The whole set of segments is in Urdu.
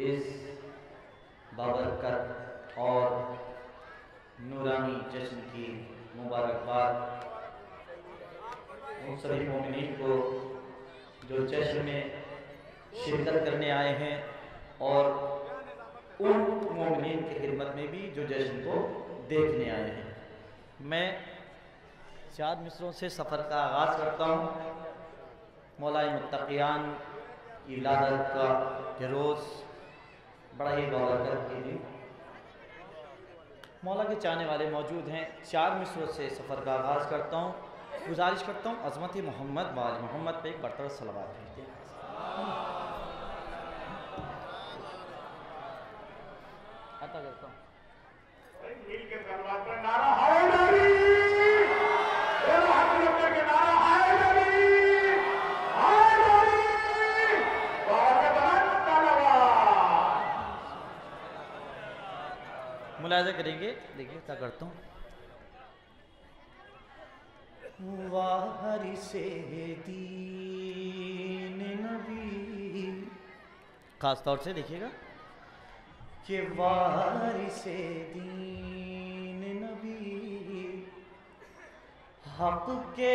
اس بابرکت اور نورانی جشن کی مبارکباد ان سبھی مومنین کو جو جشن میں شرکت کرنے آئے ہیں اور ان مومنین کی خدمت میں بھی جو جشن کو دیکھنے آئے ہیں۔ میں 4 مصروں سے سفر کا آغاز کرتا ہوں۔ مولائے متقیان کی ولادت کا یہ روز بڑا ہی بابرکت کے دن، مولا کے چاہنے والے موجود ہیں۔ 4 مصروں سے سفر کا آغاز کرتا ہوں۔ گزارش کرتا ہوں عظمت محمد و آل محمد پہ ایک برتر صلوات بھیجتے ہیں۔ عطا کرتا ہوں۔ مل کے دربار پر نعرہ حیدری، دونوں ہاتھ مل کے نعرہ حیدری، حیدری، بابرکت طلباء۔ ملاحظہ کریں گے، دیکھیں کیا کرتا ہوں۔ وارث دین نبی، خاص طور سے دیکھیے گا کہ وارث دین نبی حق کے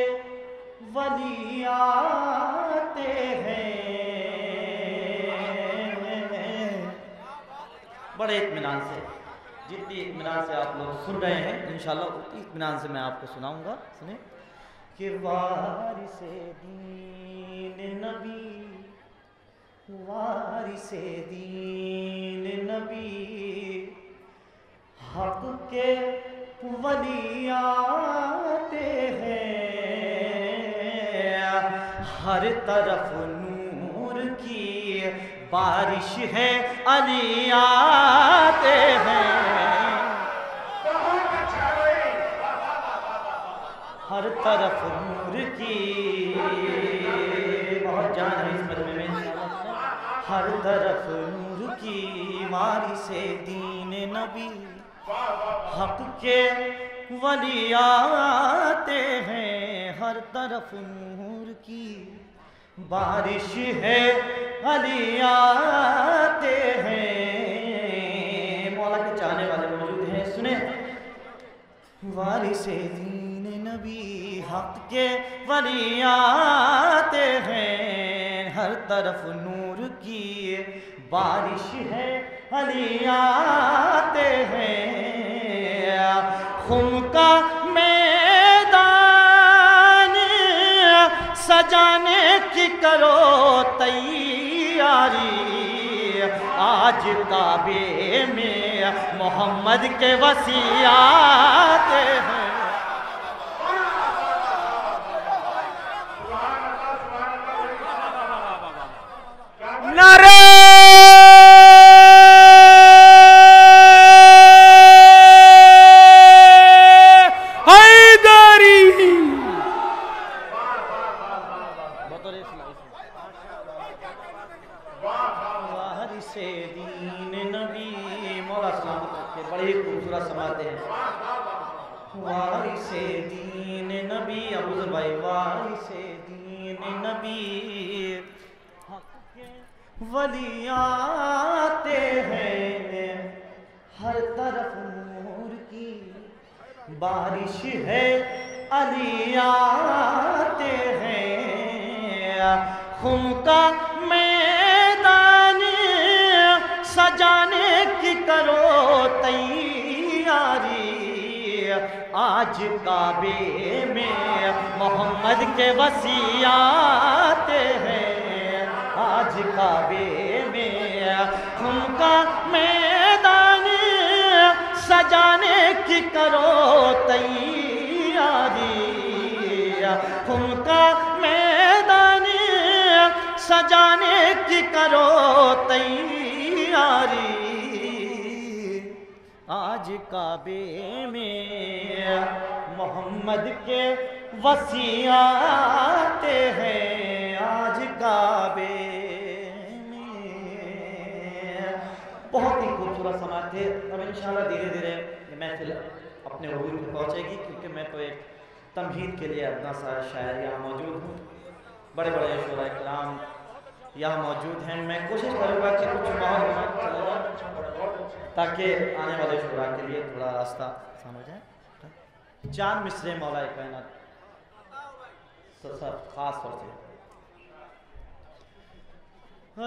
ولی آتے ہیں۔ بڑے اطمینان سے، جتنی اطمینان سے آپ لوگ سن رہے ہیں انشاءاللہ اتنی اطمینان سے میں آپ کو سناؤں گا۔ سنیں کہ وارث دین نبی، وارث دین نبی حق کے ولی آتے ہیں، ہر طرف نور کی بارش ہے علی آتے ہیں، ہر طرف نور کی، بہت جان ہے اس مجمع میں انشاءاللہ، ہر طرف نور کی وارث دین نبی حق کے ولی آتے ہیں، ہر طرف نور کی بارش ہے علی آتے ہیں۔ مولا کے چاہنے والے موجود ہیں، سنیں وارث دین نبی حق کے ولی آتے ہیں، ہر طرف نور کی بارش ہے علی آتے ہیں، خم کا میدان سجانے کی کرو تیاری، آج کعبے میں محمد کے وصی آتے ہیں۔ نعرہ حیدری، وارث دین نبی، مولا سلامت رکھے، بڑے ہی خوبصورت سماتے ہیں۔ وارث دین نبی، ابو ذر بھائی، وارث دین نبی ولی آتے ہیں، ہر طرف نور کی بارش ہے علی آتے ہیں، خم کا میدان سجانے کی کرو تیاری، آج کعبے میں محمد کے وصی آتے ہیں، آج کعبے میں خم کا میدان سجانے کی کرو تیاری، خم کا میدان سجانے کی کرو تیاری، آج کعبے میں محمد کے وصی آتے ہیں، آج کعبے میں۔ بہت ہی خوبصورت سماعت تھے۔ اب انشاءاللہ دھیرے دھیرے یہ محفل اپنے عروج پہ پہنچے گی، کیونکہ میں تو ایک تمہید کے لیے اپنا سا شاعر یہاں موجود ہوں۔ بڑے بڑے شعراء کرام یہاں موجود ہیں. میں کوشش کروں گا کہ کچھ ماحول بنا کے چلا جائے تاکہ آنے والے شعراء کے لیے تھوڑا راستہ سمجھ جائے. چار مصرے مولا کائنات سر خاص طور سے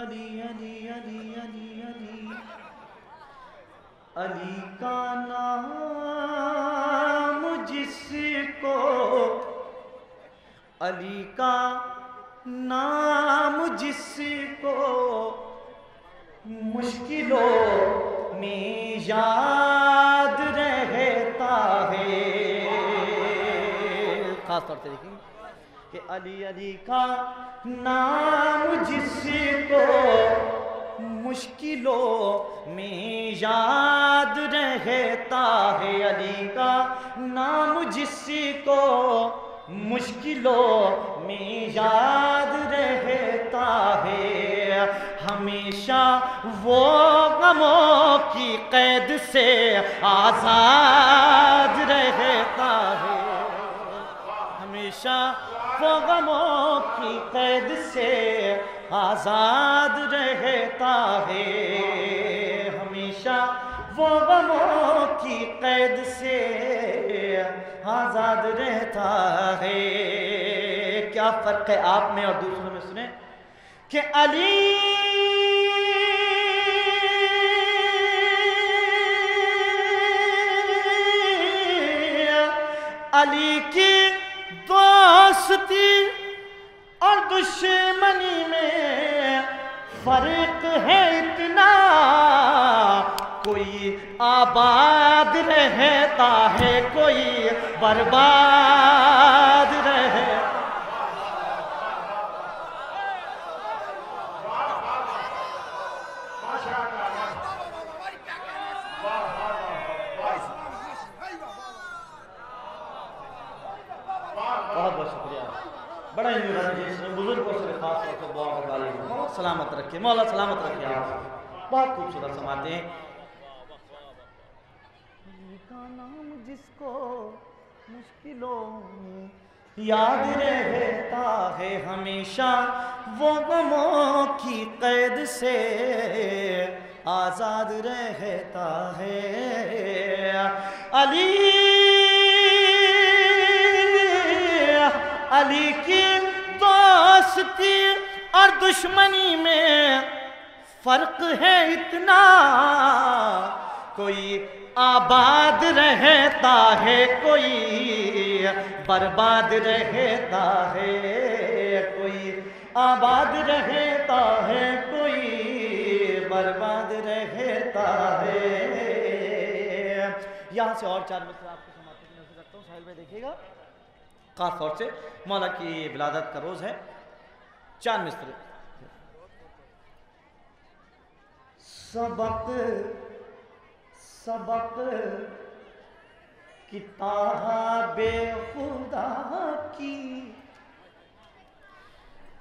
علی علی علی علی علی علی کا نام جس کو علی کا نام جس کو مشکلوں میں یاد رہتا ہے. خاص طور سے دیکھیں کہ علی علی کا نام جس کو مشکلوں میں یاد رہتا ہے. علی کا نام جس کو مشکلوں میں یاد رہتا ہے. ہمیشہ وہ غموں کی قید سے آزاد رہتا ہے. ہمیشہ وہ غموں کی قید سے آزاد رہتا ہے. ہمیشہ وہ غموں کی قید سے آزاد رہتا ہے. کیا فرق ہے آپ میں اور دوسروں میں؟ سنیں کہ علی کی دوستی اور دشمنی میں فرق ہے اتنا. کوئی آباد رہتا ہے کوئی برباد رہتا. بہت بہت شکریہ. بڑا ہی بزرگوں سے خاص طور سے دعا کا تعلیم. مولا سلامت رکھے، مولا سلامت رکھے. آپ بہت خوبصورت سماتے ہیں. کا نام جس کو مشکلوں میں یاد رہتا ہے. ہمیشہ وہ غموں کی قید سے آزاد رہتا ہے. علی کی دوستی اور دشمنی میں فرق ہے اتنا. کوئی آباد رہتا ہے کوئی برباد رہتا ہے. کوئی آباد رہتا ہے کوئی برباد رہتا ہے. یہاں سے اور چار مصرے آپ کو سماتے کی نظر رکھتا ہوں. ساحل بھائی دیکھیے گا. خاص طور سے مولا کی ولادت کا روز ہے. چار مصرے. سبق سبق کتاب خدا کی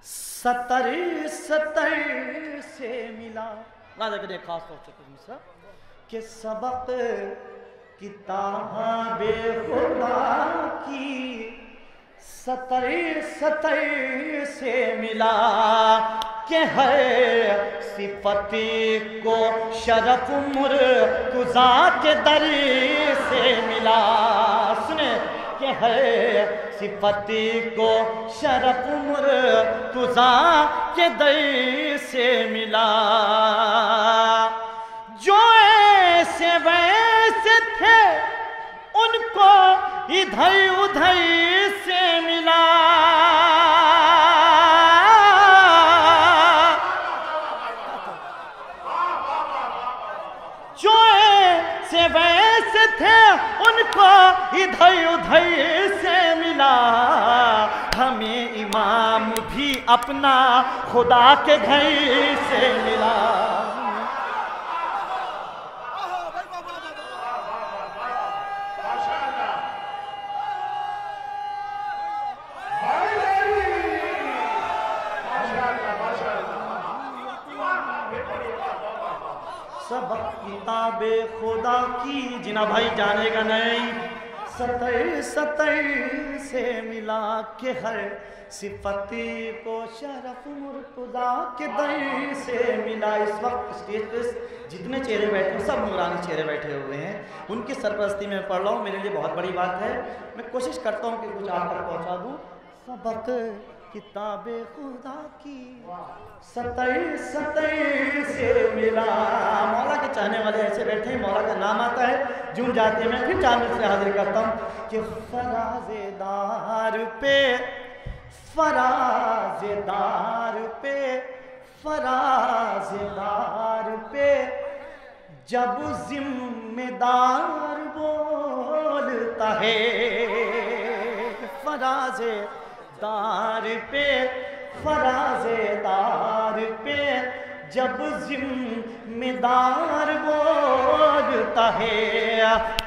سطر سطر سے ملا. راجہ کے خاص طور سے کچھ مصرا کہ سبق کتاب خدا کی سطر سطر سے ملا. کہ ہر صفت کو شرف مرتضی کے در سے ملا. سنیں کہ ہر صفت کو شرف مرتضی کے در سے ملا. جو ایسے ویسے تھے ان کو ادھر ادھر سے ملا. جو ایسے ویسے تھے ان کو ادھر ادھر سے ملا. ہمیں امام بھی اپنا خدا کے گھر سے ملا. سبق کتاب خدا کی. جناب بھائی جانے گا نہیں. سطر سطر سے ملا کہ ہر صفتی کو شرف مرتضیٰ کے در سے ملا. اس وقت اسٹیج پہ جتنے چہرے بیٹھے ہیں سب نورانی چہرے بیٹھے ہوئے ہیں. ان کی سرپرستی میں پڑھ رہا ہوں, میرے لیے بہت بڑی بات ہے. میں کوشش کرتا ہوں کہ کچھ آپ تک پہنچا دوں. سبق کتاب خدا کی سطر سطر سے ملا. مولا کے چاہنے والے ایسے بیٹھے ہیں, مولا کا نام آتا ہے جھوم جاتے ہیں. میں پھر 4 منٹ سے حاضر کرتا ہوں کہ فراز دار پہ فراز دار پہ فراز دار پہ جب ذمہ دار بولتا ہے. فراز دار پہ فراز دار پہ جب ذمہ دار بولتا ہے.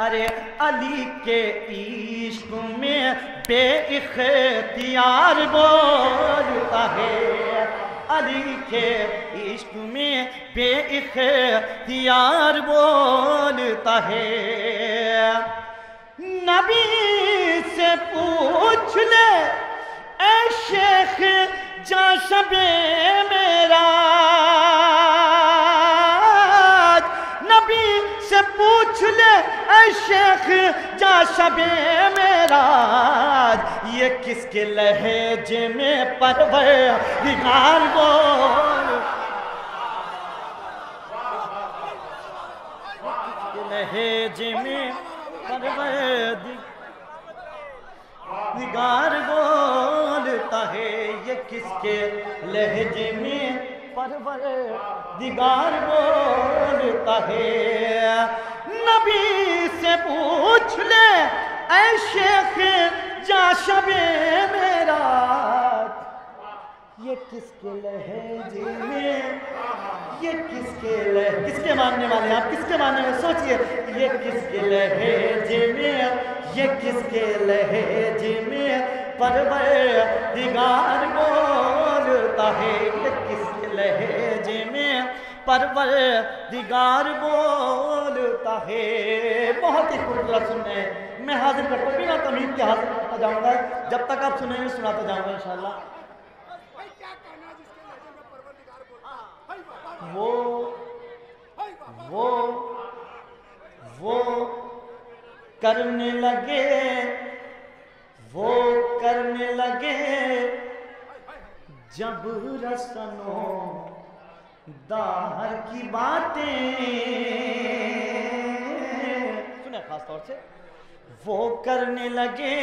ارے علی کے عشق میں بے اختیار بولتا ہے. علی کے عشق میں بے اختیار بولتا ہے. نبی سے پوچھ لے اے شیخ جاں شب معراج. نبی سے پوچھ لے اے شیخ جاں شب معراج. یہ کس کے لہجے میں پروردگار بول لہجے میں پروردگار بولتا ہے. یہ کس کے لہجے میں پروردگار بولتا ہے. نبی سے پوچھ لے اے شیخ جاں شب معراج. یہ کس کے لہجے میں یہ کس کے ماننے والے ہیں آپ؟ کس کے ماننے والے سوچئے. یہ کس کے لہجے میں یہ کس کے لہجے میں پروردگار بولتا ہے. یہ کس کے لہجے میں پروردگار بولتا ہے. بہت ہی خوبصورت سننے میں حاضر کرتا ہوں, بنا تمہید کے حاضر کرتا جاؤں گا. جب تک آپ سنیں گے سناتا جاؤں گا انشاءاللہ. وہ کرنے لگے جب رسنوں دار کی باتیں. سنیں خاص طور سے. وہ کرنے لگے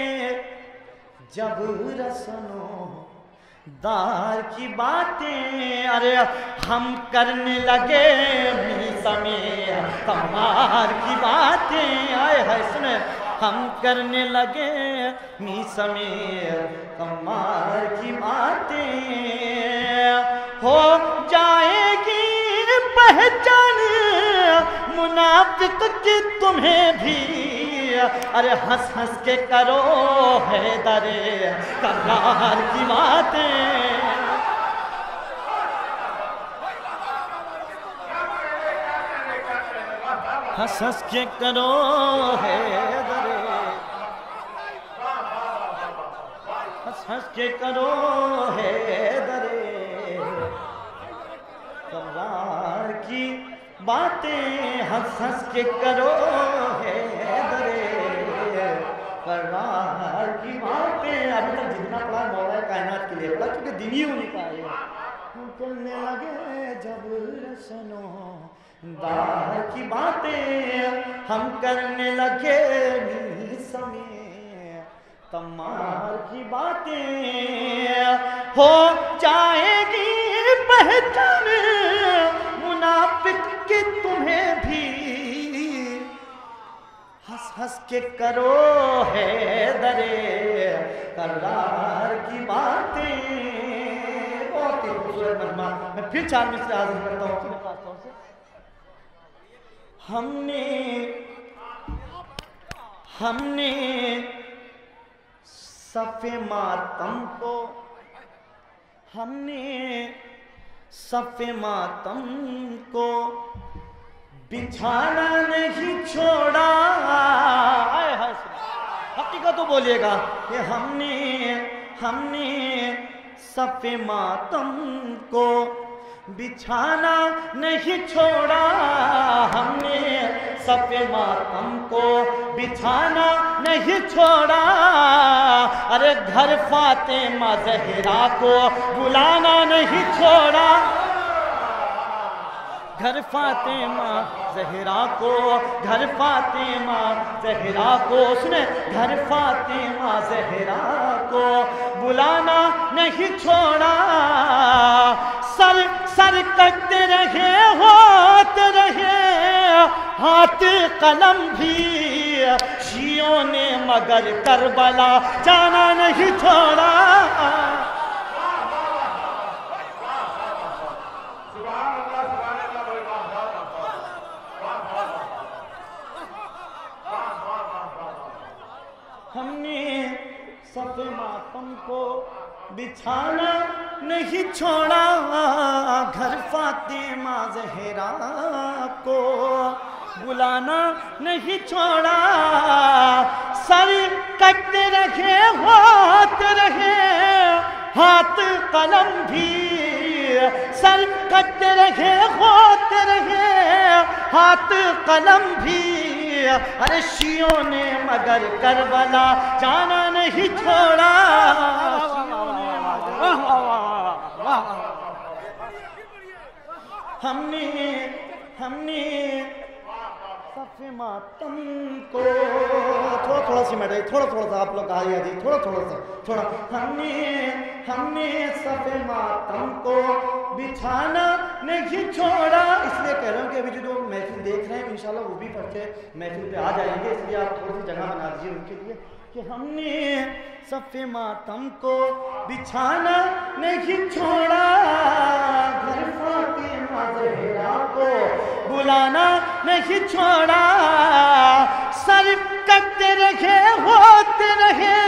جب رسنوں دار کی باتیں. ارے ہم کرنے لگے میسا میں قمار کی باتیں. آئے ہائے سنیں. ہم کرنے لگے میسا میں قمار کی باتیں. ہو جائے گی پہچان منافق کی تمہیں بھی. ارے ہنس ہنس کے کرو حیدر کرار کی باتیں. ہنس ہنس کے کرو حیدر ہنس ہنس کے کرو حیدر کرار کی باتیں. ہنس ہنس کے کرو حیدر کرار کی باتیں. ابھی تک جتنا پڑھا مولا کائنات کے لیے پڑھا, کیونکہ دینی ہونے کا ہے. کرنے لگے جب رسنوں دار کی باتیں. ہم کرنے لگے میسا میں قمار کی باتیں. ہو جائے گی پہچان منافق کی تمہیں بھی. ہنس ہنس کے کرو حیدر کرار کی باتیں. بہت ہی خوبصورت مجمع. میں پھر 4 منٹ سے حاضر کرتا ہوں. خاص طور سے ہم نے صف ماتم کو بچھانا نہیں چھوڑا. گا تو بولیے گا کہ ہم نے صف ماتم کو بچھانا نہیں چھوڑا، ہم نے صف ماتم کو بچھانا نہیں چھوڑا، ارے گھر فاطمہ زہرا کو بلانا نہیں چھوڑا، گھر فاطمہ زہرا کو، گھر فاطمہ زہرا کو، سنیں، گھر فاطمہ زہرا کو بلانا نہیں چھوڑا، سر کٹتے رہے ہوتے رہے ہاتھ قلم بھی شیعوں نے، مگر کربلا جانا نہیں چھوڑا۔ ہم نے صف ماتم کو بچھانا نہیں چھوڑا، گھر فاطمہ زہرا کو بلانا نہیں چھوڑا، سر کٹتے رہے ہوتے رہے ہاتھ قلم بھی، سر کٹتے رہے ہوتے رہے ہاتھ قلم بھی، ارے شیعوں نے مگر کربلا جانا نہیں چھوڑا، ہم نے صف ماتم کو، تھوڑا سی میٹر، تھوڑا سا آپ لوگ آئیے جی، تھوڑا ہم نے صف ماتم کو بچھانا نہیں چھوڑا، اس لیے کہہ رہا ہوں کہ ابھی جو لوگ محفل دیکھ رہے ہیں انشاءاللہ وہ بھی پڑھ کے محفل پہ آ جائیں گے، اس لیے آپ تھوڑی سی جگہ بنا دیجیے ان کے لیے کہ ہم نے صف ماتم کو بچھانا نہیں چھوڑا، گھر فاطمہ زہرا کو بلانا نہیں چھوڑا، سر کٹتے رہے ہوتے رہے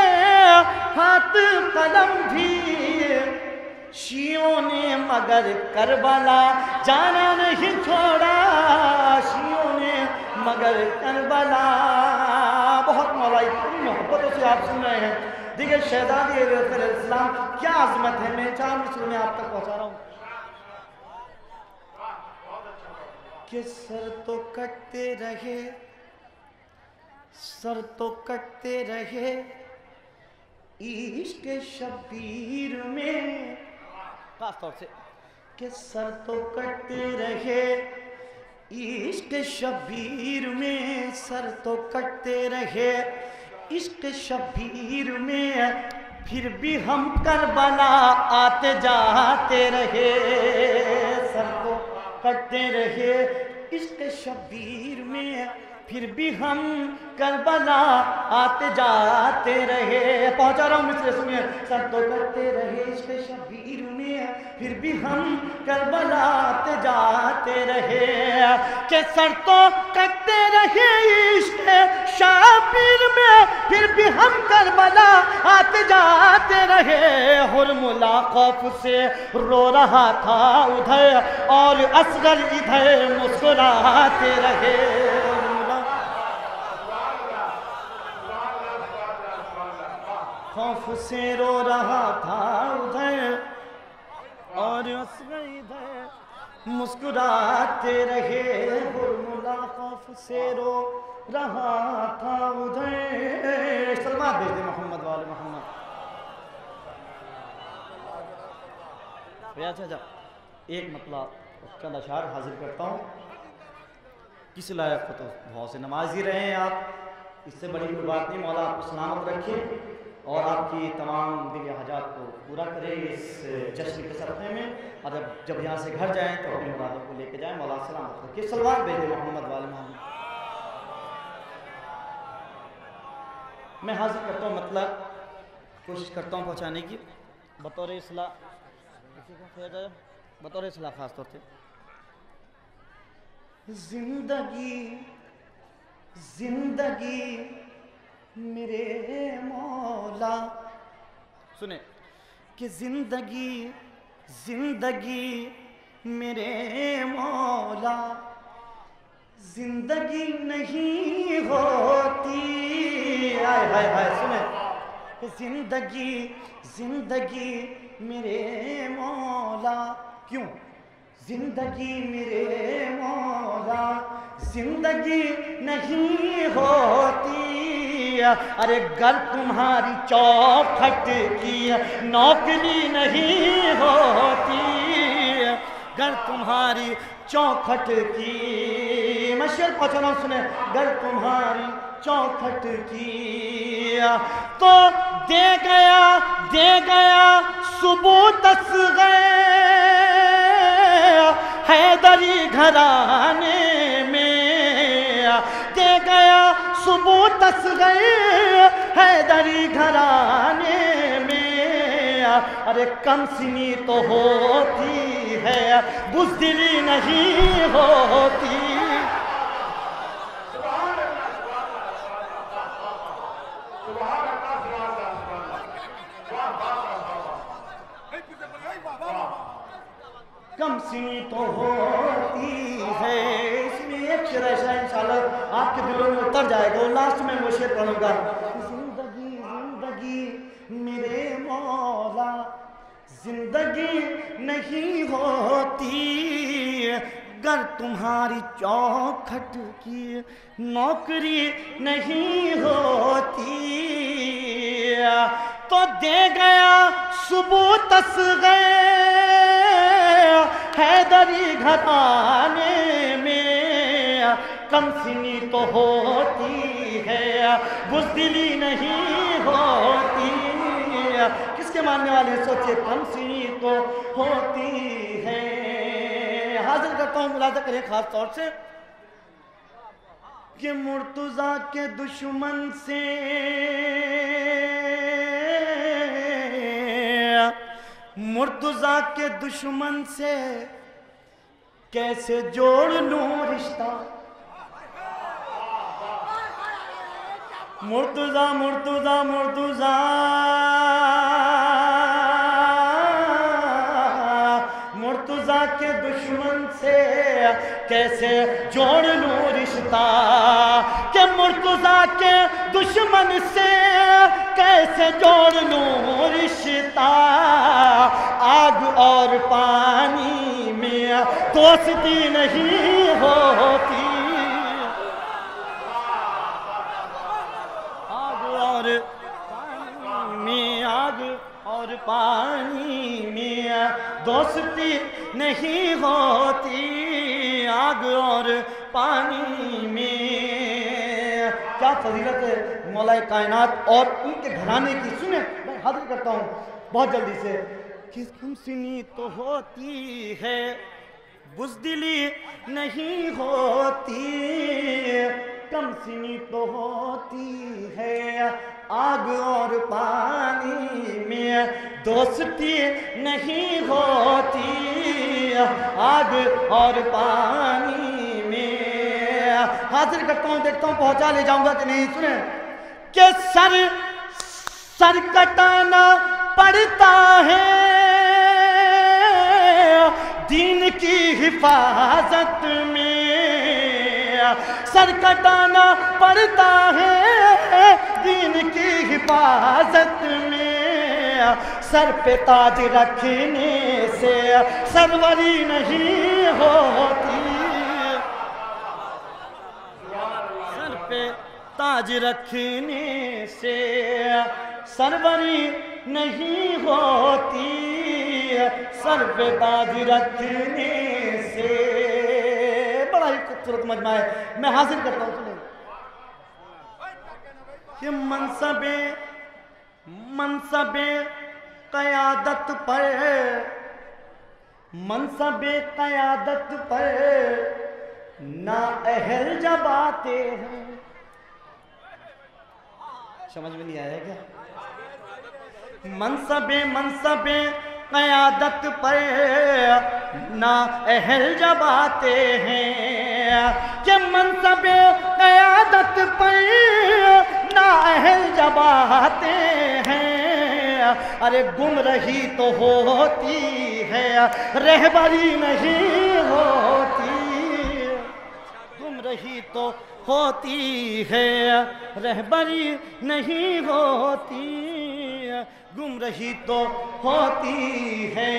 ہاتھ قلم بھی، شیعوں نے مگر کربلا جانا نہیں چھوڑا، شیعوں نے مگر کربلا۔ بہت مولائی پوری محبتوں سے آپ سن رہے ہیں، دیکھیں شہزادی علیہ السلام کیا عظمت ہے، میں 4 مصروں میں آپ تک پہنچا رہا ہوں کہ سر تو کٹتے رہے، سر تو کٹتے رہے عشق شبیر میں، خاص طور سے کہ سر تو کٹتے رہے عشق شبیر میں، سر تو کٹتے رہے عشق شبیر میں، پھر بھی ہم کربلا آتے جاتے رہے، سر تو کٹتے رہے عشق شبیر میں، پھر بھی ہم کربلا آتے جاتے رہے، پہنچا رہا ہوں مصرے سنیے، سر تو کٹتے رہے عشق شبیر میں، پھر بھی ہم کربلا آتے جاتے رہے، کہ سر تو کٹتے رہے عشق شبیر میں، پھر بھی ہم کربلا آتے جاتے رہے، حرملہ خوف سے رو رہا تھا ادھر اور اصغر ادھر مسکراتے رہے، خوف سے رو رہا تھا ادھر اور اصغر ادھر مسکراتے رہے، حرملہ خوف سے رو رہا تھا ادھر، سلوات بھیج دیں محمد والے محمد۔ اچھا ایک مطلب چند اشعار حاضر کرتا ہوں، کس لائق تو بہت سے نمازی رہے ہیں آپ، اس سے بڑی کوئی بات نہیں، مولا آپ کو سلامت رکھے اور آپ کی تمام دلی حاجات کو پورا کرے اس جشن کے صدقے میں، اور جب یہاں سے گھر جائیں تو اپنی مرادوں کو لے کے جائیں، مولا سلامت رکھے، صلوات بھیجے محمد والے محمد۔ میں حاضر کرتا ہوں مطلب، کوشش کرتا ہوں پہنچانے کی بطور اصلاح، بطور اصلاح خاص طور سے، زندگی میرے مولا، سنیں کہ زندگی میرے مولا، زندگی نہیں ہوتی، ہائے ہائے ہائے سنیں، زندگی میرے مولا، کیوں زندگی میرے مولا زندگی نہیں ہوتی، ارے گر تمہاری چوکھٹ کی نوکری نہیں ہوتی، گر تمہاری چوکھٹ کی، میں شعر پہنچا رہا ہوں سنیں، گر تمہاری چوکھٹ کی تو دے گیا ثبوت اصغر حیدری گھرانے میں، دے گیا ثبوت اصغر حیدری گھرانے میں، ارے کم سنی تو ہوتی ہے بزدلی نہیں ہوتی، کم سنی تو ہوتی ہے، اس میں ایک شعر ایسا ہے انشاءاللہ آپ کے دلوں میں اتر جائے گا، لاسٹ میں وہ شعر پڑھوں گا، زندگی میرے مولا زندگی نہیں ہوتی، گر تمہاری چوکھٹ کی نوکری نہیں ہوتی، تو دے گیا ثبوت اصغر حیدری گھرانے میں، کم سنی تو ہوتی ہے بزدلی نہیں ہوتی، کس کے ماننے والے سوچے کم سنی تو ہوتی ہے، حاضر کرتا ہوں ملاحظہ کریں خاص طور سے کہ مرتضیٰ کے دشمن سے مرتضیٰ کے دشمن سے کیسے جوڑ لوں رشتہ، مرتضیٰ کے دشمن سے کیسے جوڑ لوں رشتہ، کہ مرتضیٰ کے دشمن سے کیسے جوڑ لوں رشتہ، آگ اور پانی میں دوستی نہیں ہوتی، آگ اور پانی میں دوستی نہیں ہوتی، آگ اور پانی میں، کیا فضیلت ہے مولا کائنات اور ان کے گھرانے کی، سنیں میں حاضر کرتا ہوں بہت جلدی سے، کہ کم سنی تو ہوتی ہے بزدلی نہیں ہوتی، کم سنی تو ہوتی ہے آگ اور پانی میں دوستی نہیں ہوتی، آگ اور پانی میں، حاضر کرتا ہوں دیکھتا ہوں پہنچا لے جاؤں گا کہ نہیں، سنیں کہ سر کٹانا پڑتا ہے دین کی حفاظت میں، سر کٹانا پڑتا ہے دین کی حفاظت میں، سر پہ تاج رکھنے سے سروری نہیں ہوتی، سر پہ تاج رکھنے سے سروری نہیں ہوتی، سر پہ تاج رکھنے سے، بڑا ہی خوبصورت مجمع ہے، میں حاضر کرتا ہوں سنیں کہ منصب قیادت پر نااہل جب آتے ہیں، سمجھ میں نہیں آیا کیا، منصب قیادت پر نااہل جب آتے ہیں، کہ منصب قیادت پر نااہل جب آتے ہیں، ارے گمراہی تو ہوتی ہے رہبری نہیں ہوتی، رہی تو ہوتی ہے، رہبری نہیں ہوتی، گم رہی تو ہوتی ہے۔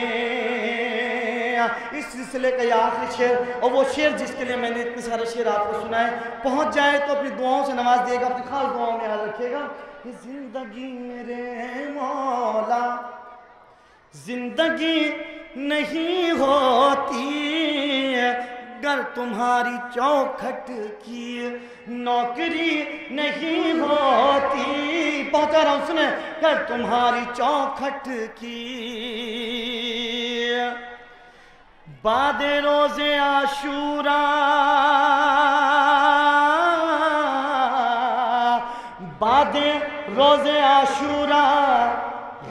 اس سلسلے کا یہ آخری شعر، اور وہ شعر جس کے لیے میں نے اتنے سارے شعر آپ کو سنائے، پہنچ جائے تو اپنی دعاؤں سے نواز دیے گا، اپنی خاص دعاؤں میں یاد رکھیے گا۔ زندگی میرے مولا زندگی نہیں ہوتی، گر تمہاری چوکھٹ کی نوکری نہیں ہوتی، پہنچا رہا ہوں سنیں، گر تمہاری چوکھٹ کی بعد روز عاشوراء، بعد روز عاشوراء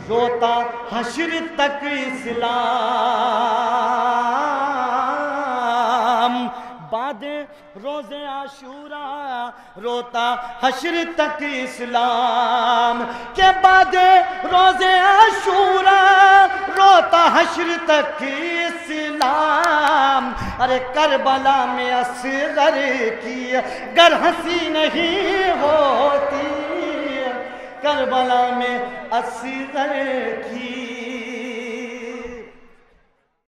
روتا حشر تک اسلام، بعد روز عاشوراء روتا حشر تک اسلام، کہ بعد روز عاشوراء روتا حشر تک اسلام۔ ارے کربلا میں اصغر کی گر ہنسی نہیں ہوتی، کربلا میں اصغر کی